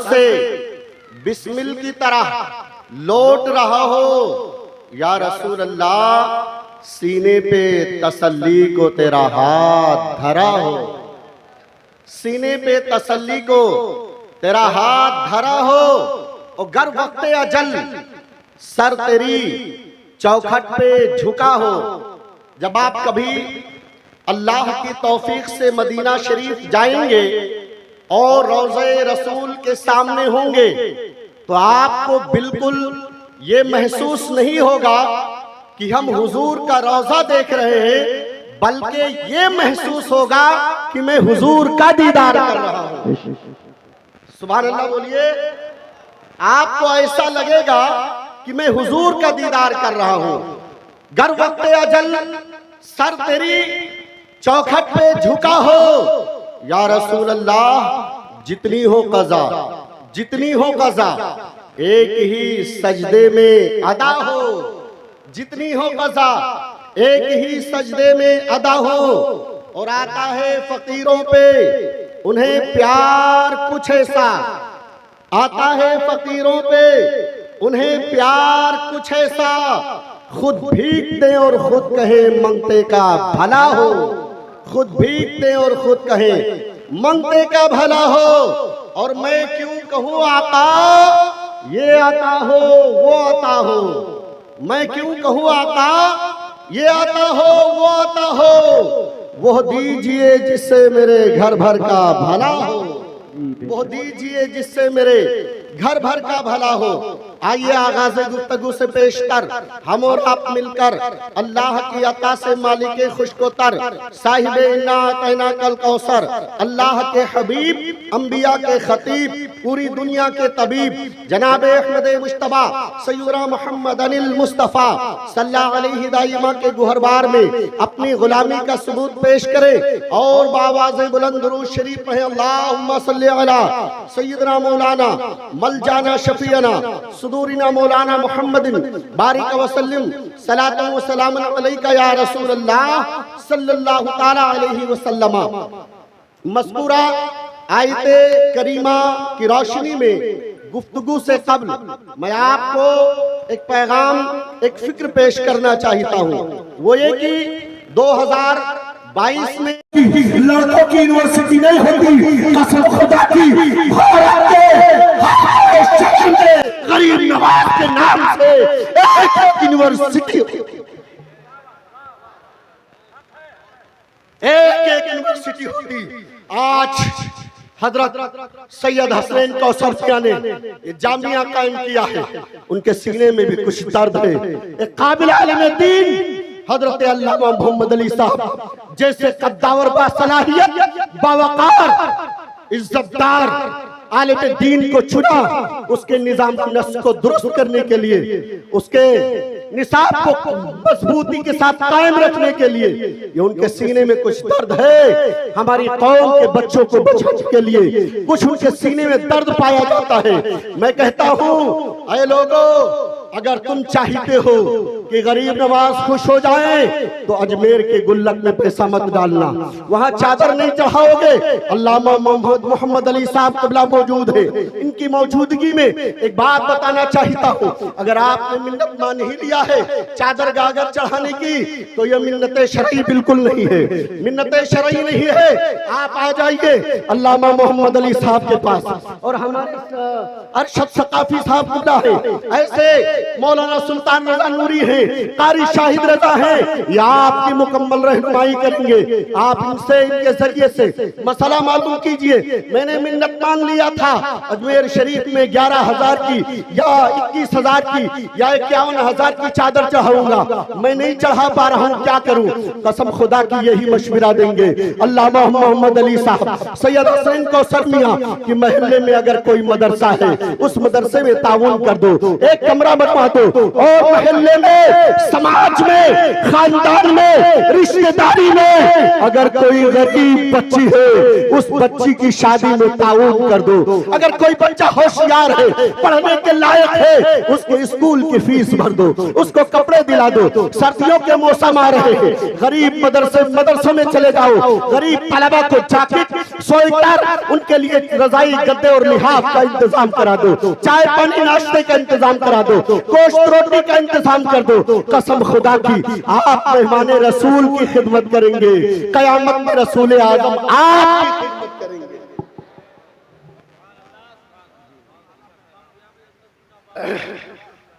से बिस्मिल की तरह लौट रहा हो, या रसूल अल्लाह सीने पे तसल्ली को तेरा हाथ धरा हो, सीने पे तसल्ली को तेरा हाथ धरा हो, और गर वक्त अजल सर तेरी चौखट पे झुका हो। जब आप कभी अल्लाह की तौफीक से मदीना शरीफ जाएंगे और रोज़े रसूल के सामने होंगे तो आपको बिल्कुल ये महसूस नहीं होगा कि हम हुजूर का रोज़ा देख रहे हैं, बल्कि ये महसूस होगा कि मैं हुजूर का दीदार कर रहा हूँ। सुभान अल्लाह बोलिए। आपको ऐसा लगेगा कि मैं हुजूर का दीदार कर रहा हूँ। गर वक्त अजल सर तेरी चौखट पे झुका हो, या रसूल अल्लाह जितनी हो कज़ा, जितनी हो कज़ा एक ही सजदे में अदा हो, जितनी हो कज़ा एक ही सजदे में अदा हो। और आता है फकीरों पे उन्हें प्यार कुछ ऐसा, आता है फकीरों पे उन्हें प्यार कुछ ऐसा, खुद भीख दे और खुद कहे मंगते का भला हो, खुद भीख दे और खुद कहे मंगते का भला हो। और मैं क्यों कहूँ आका ये आता हो वो आता हो, मैं क्यों कहूँ आका ये आता हो वो आता हो, वो दीजिए जिससे मेरे घर भर का भला हो, वो दीजिए जिससे मेरे घर भर का भला हो। आइए आगाज़ गुफ्तगू से पेश कर हम और आप मिलकर अल्लाह की अता से मालिक खुशकोतर साहिब इन्ना कल कौसर, अल्लाह के हबीब अंबिया के खतीब पूरी दुनिया के तबीब जनाब अहमद मुश्तबा सैयदना मोहम्मद अनिल मुस्तफ़ा सल्लल्लाहु अलैहि दाइमा के गुहरबार में अपनी गुलामी का सबूत पेश करें और बावाज़ बुलंद दुरूद शरीफ है अल्लाहुम्मा सल्ली अला सैयदना मौलाना मलजाना शफीना सुदूरिना मौलाना मुहम्मदिन बारिक वसल्लम सलातन व सलामन अलैका या रसूल अल्लाह सल्लल्लाहु ताला अलैहि वसल्लम। मज़कूरा आयते करीमा की रोशनी में गुफ्तगू से कब्ल मैं आपको एक पैगाम, एक फिक्र पेश करना चाहता हूँ। वो ये कि 2022 में लड़कों की यूनिवर्सिटी नहीं होती, कसम खुदा की भारत के गरीब नवाज के नाम से एक यूनिवर्सिटी, एक यूनिवर्सिटी होती। आज हजरत सैयद हसनैन कौसरफिया ने ये जामिया कायम किया है, उनके सीने में भी कुछ दर्द है। एक काबिल आलिम दीन हजरत अल्लामा मोहम्मद अली साहब जैसे कद्दावर बासलाहियत बावकार इज्जतदार आलिम दीन को चुना, उसके निजाम नस्ल को दुरुस्त करने के लिए, उसके निसाब को मजबूती के साथ कायम रखने के लिए। ये उनके सीने में कुछ दर्द है, हमारी कौम के बच्चों को बचाने के लिए कुछ उनके सीने में दर्द पाया जाता है। मैं कहता हूँ ऐ लोगों, अगर तुम चाहते हो कि गरीब नवाज खुश हो जाए तो अजमेर के गुल्लक में पैसा मत डालना, वहाँ चादर नहीं चढ़ाओगे। अल्लामा मोहम्मद अली साहब क़िबला मौजूद है, इनकी मौजूदगी में एक बात बताना चाहता हूँ। अगर आपने मिन्नत मान ही लिया है चादर गागर चढ़ाने की तो यह मिन्नत शरई बिल्कुल नहीं है, मिन्नत शरई नहीं है। आप आ जाइए अल्लामा मोहम्मद अली साहब के पास, और हमारे अरशद सकाफी साहब क़िबला है, ऐसे मौलाना सुल्तान रजा नूरी है, कारी शाहिद रजा है, ये आपकी मुकम्मल रहनुमाई करेंगे। आप इनसे, इनके जरिए से मसला मालूम कीजिए। मैंने मिन्नत मान लिया था अजमेर शरीफ में 11,000 की या 21,000 की या 51,000 की चादर चढ़ाऊंगा, मैं नहीं चढ़ा पा रहा हूँ, क्या करूँ? कसम खुदा की यही मशवरा देंगे अल्लामा मोहम्मद अली साहब सैयद हसनैन कौसरफिया कि महल्ले में अगर कोई मदरसा है उस मदरसे में ताउन कर दो, एक कमरा बनवा दो और महल्ले में में, समाज में, खानदान में, रिश्तेदारी में अगर कोई गरीब बच्ची है, उस बच्ची की शादी में ताउन कर दो। अगर कोई बच्चा होशियार है, पढ़ने के लायक है, उसके स्कूल की फीस भर दो, उसको कपड़े दिला दो। सर्दियों के मौसम आ रहे हैं, गरीब मदरसों में चले जाओ, गरीब तलबा को जैकेट, स्वेटर, उनके लिए रजाई, गद्दे और लिहाफ का इंतजाम करा दो, चाय पानी नाश्ते का इंतजाम करा दो, गोश्त रोटी का इंतजाम कर दो। कसम खुदा की आप मेहमान रसूल की खिदमत करेंगे, कयामत में रसूल आजम आपकी खिदमत करेंगे।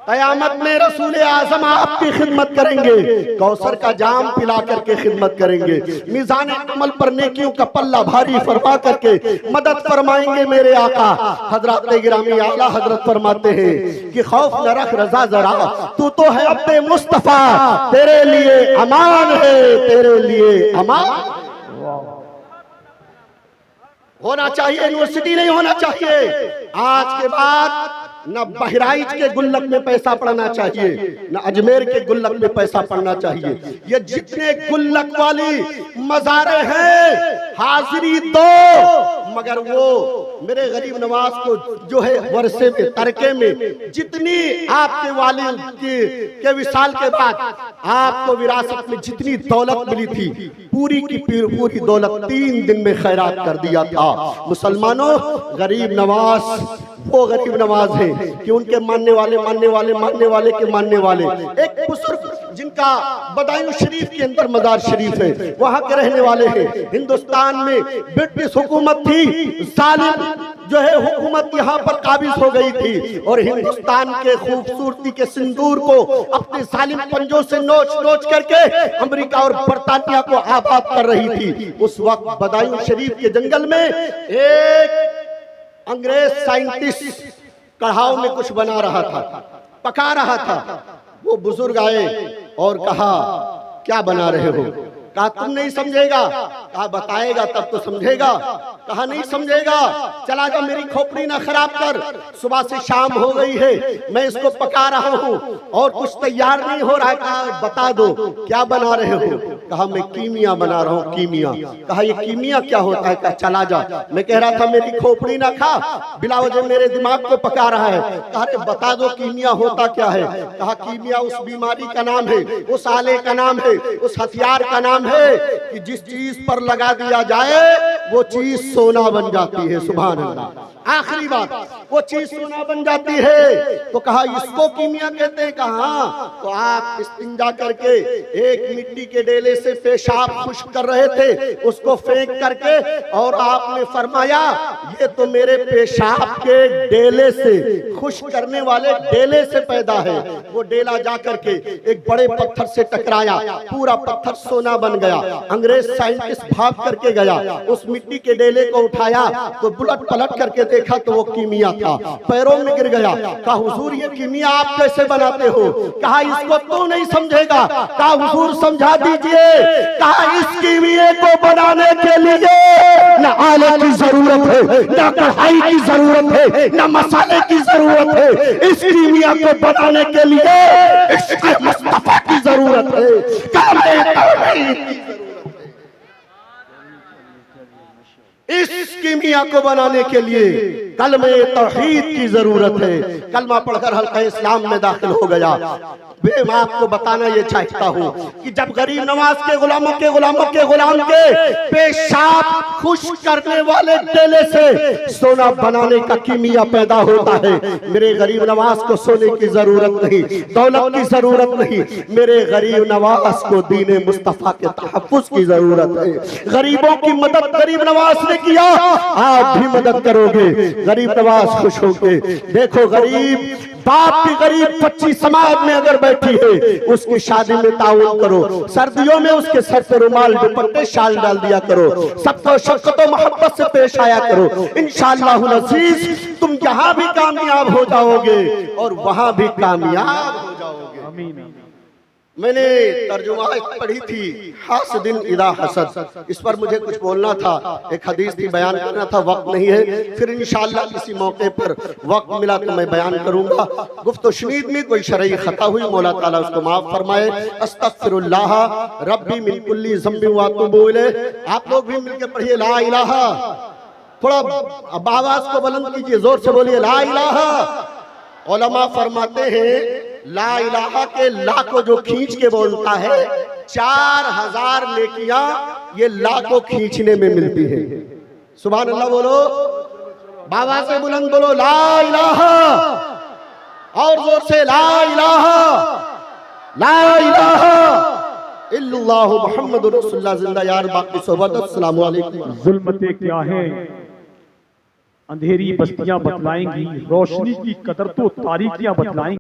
कयामत में रसूल आजम आपकी खिदमत करेंगे, कौसर का जाम पिला करके खिदमत करेंगे, मीज़ान अमल पर नेकियों का पल्ला भारी फरमा करके मदद फरमाएंगे मेरे आका। हजरत गिरामी आला हजरत फरमाते हैं कि खौफ न रख रजा जरा, तू तो है अब्दे मुस्तफा, तेरे लिए अमान है, तेरे लिए अमान होना चाहिए, यूनिवर्सिटी नहीं होना चाहिए। आज के बाद न बहराइच के गुल्लक में पैसा पड़ना चाहिए, न अजमेर के गुल्लक में पैसा पड़ना चाहिए। ये जितने गुल्लक वाली मज़ारे हैं हाजिरी दो, मगर वो मेरे गरीब नवाज को जो है वर्षे में तरके में जितनी आपके वालिद के विसाल के बाद आपको विरासत में जितनी दौलत मिली थी, पूरी की पूरी दौलत 3 दिन में खैरात कर दिया था। मुसलमानों, गरीब नवाज वो गरीब नवाज है कि उनके मानने वाले के मानने वाले एक बुजुर्ग जिनका बदायूं शरीफ के अंदर मजार शरीफ है, वहां के रहने वाले हैं। हिंदुस्तान में ब्रिटिश हुकूमत थी, जालिम जो है हुकूमत यहाँ पर काबिज हो गई थी और हिंदुस्तान के खूबसूरती के सिंदूर को अपने जालिम पंजों से नोच करके अमेरिका और बरतानिया को आबाद कर रही थी। उस वक्त बदायूं शरीफ के जंगल में एक अंग्रेज साइंटिस्ट कढ़ाव में कुछ बना रहा था, पका रहा था। वो बुजुर्ग आए और कहा, क्या बना रहे हो? कहा तुम नहीं समझेगा। कहा बताएगा तब तो समझेगा। कहा नहीं समझेगा, चला जा मेरी खोपड़ी ना खराब कर, सुबह से शाम हो गई है, मैं इसको पका रहा हूँ और कुछ तैयार नहीं हो रहा है। कहा बता दो क्या बना रहे हो? कहा मैं कीमिया बना रहा हूँ, कीमिया। कहा ये कीमिया क्या होता है? कहा चला जा, मैं कह रहा था मेरी खोपड़ी ना खा, बिला वजह मेरे दिमाग को पका रहा है। कहा अरे बता दो कीमिया होता क्या है? कहा कीमिया उस बीमारी का नाम है, उस आले का नाम है, उस हथियार का नाम है कि जिस चीज पर लगा दिया जाए वो चीज सोना बन जाती है। सुभान अल्लाह। आखिरी बात, वो चीज सोना बन जाती है। तो कहा इसको कीमिया कहते हैं? कहा तो आप इस्तिंजा करके एक मिट्टी के डेले से पेशाब खुश्क कर रहे थे, उसको फेंक करके और आपने फरमाया ये तो मेरे पेशाब के डेले से, खुश्क करने वाले डेले से पैदा है। वो डेला जा करके एक बड़े पत्थर से टकराया, पूरा पत्थर सोना बन गया। अंग्रेज साइंटिस्ट भाग करके गया, उस मिट्टी के डेले को उठाया तो बुलट पलट करके देखा तो वो कीमिया था, पैरों में गिर गया। कहा हुजूर ये कीमिया आप कैसे बनाते हो? कहा इसको तो नहीं समझेगा। कहा हुजूर समझा दीजिए। कहा इस कीमिया को बनाने के लिए न आले की जरूरत है, न कढ़ाई की जरूरत है, न मसाले की जरूरत है। इस कीमिया को बनाने के लिए इश्क़ मुस्तफा की जरूरत है। इस कीमिया को बनाने के लिए कलमे तौहीद की जरूरत है। कलमा पढ़कर हल्का इस्लाम में दाखिल हो गया। मैं आपको बताना ये चाहता हूँ कि जब गरीब नवाज के गुलाम के पेशाब खुश्क करने वाले डेले से सोना बनाने का कीमिया पैदा होता है, मेरे गरीब नवाज को सोने की जरूरत नहीं, दौलत की जरूरत नहीं, मेरे गरीब नवाज को दीन मुस्तफा के तहफ्फुज़ की जरूरत है। गरीबों की मदद गरीब नवाज ने किया, आप भी मदद करोगे, गरीब नवाज खुश होंगे। देखो गरीब बाप की गरीब बच्ची समाज में अगर बैठी है, उसकी शादी में ताउन करो, सर्दियों में उसके सर पे रुमाल दुपट्टे शाल डाल दिया करो, सबको शफ़क़त और मोहब्बत से पेश आया करो। इंशाअल्लाह अज़ीज तुम यहाँ भी कामयाब हो जाओगे और वहां भी कामयाब हो जाओगे। मैंने तर्जुमा पढ़ी थी हासिदिन इदा हसद, इस पर मुझे कुछ बोलना था, एक हदीस थी बयान करना था, वक्त नहीं है, फिर इंशाअल्लाह किसी मौके पर वक्त मिला तो मैं बयान करूंगा। गुफ्त शनीद में कोई शरई खता हुई, मौला ताला उसको माफ फरमाए। अस्तगफिरुल्लाह रब्बी मिन कुल्ली ज़म्बिन व अतूबु इलैह। आप लोग भी मिलकर पढ़िए ला इलाहा, थोड़ा अब आवाज को बुलंद कीजिए, जोर से बोलिए ला इलाहा। उलमा फरमाते हैं ला इलाहा के ला को जो खींच के बोलता है 4000 नेकियां ये ला को खींचने में मिलती है। सुभान अल्लाह बोलो, बाबा से बुलंद बोलो ला इलाहा, और जोर से ला इलाहा इल्लल्लाहु मुहम्मदुर रसूलुल्लाह। जिंदा यार बाकी सोबत। अस्सलामु अलैकुम। जुल्मतें क्या हैं, अंधेरी बस्तियां बतलाएंगी, रोशनी की कदर तो तारीकियां बतलाएंगी।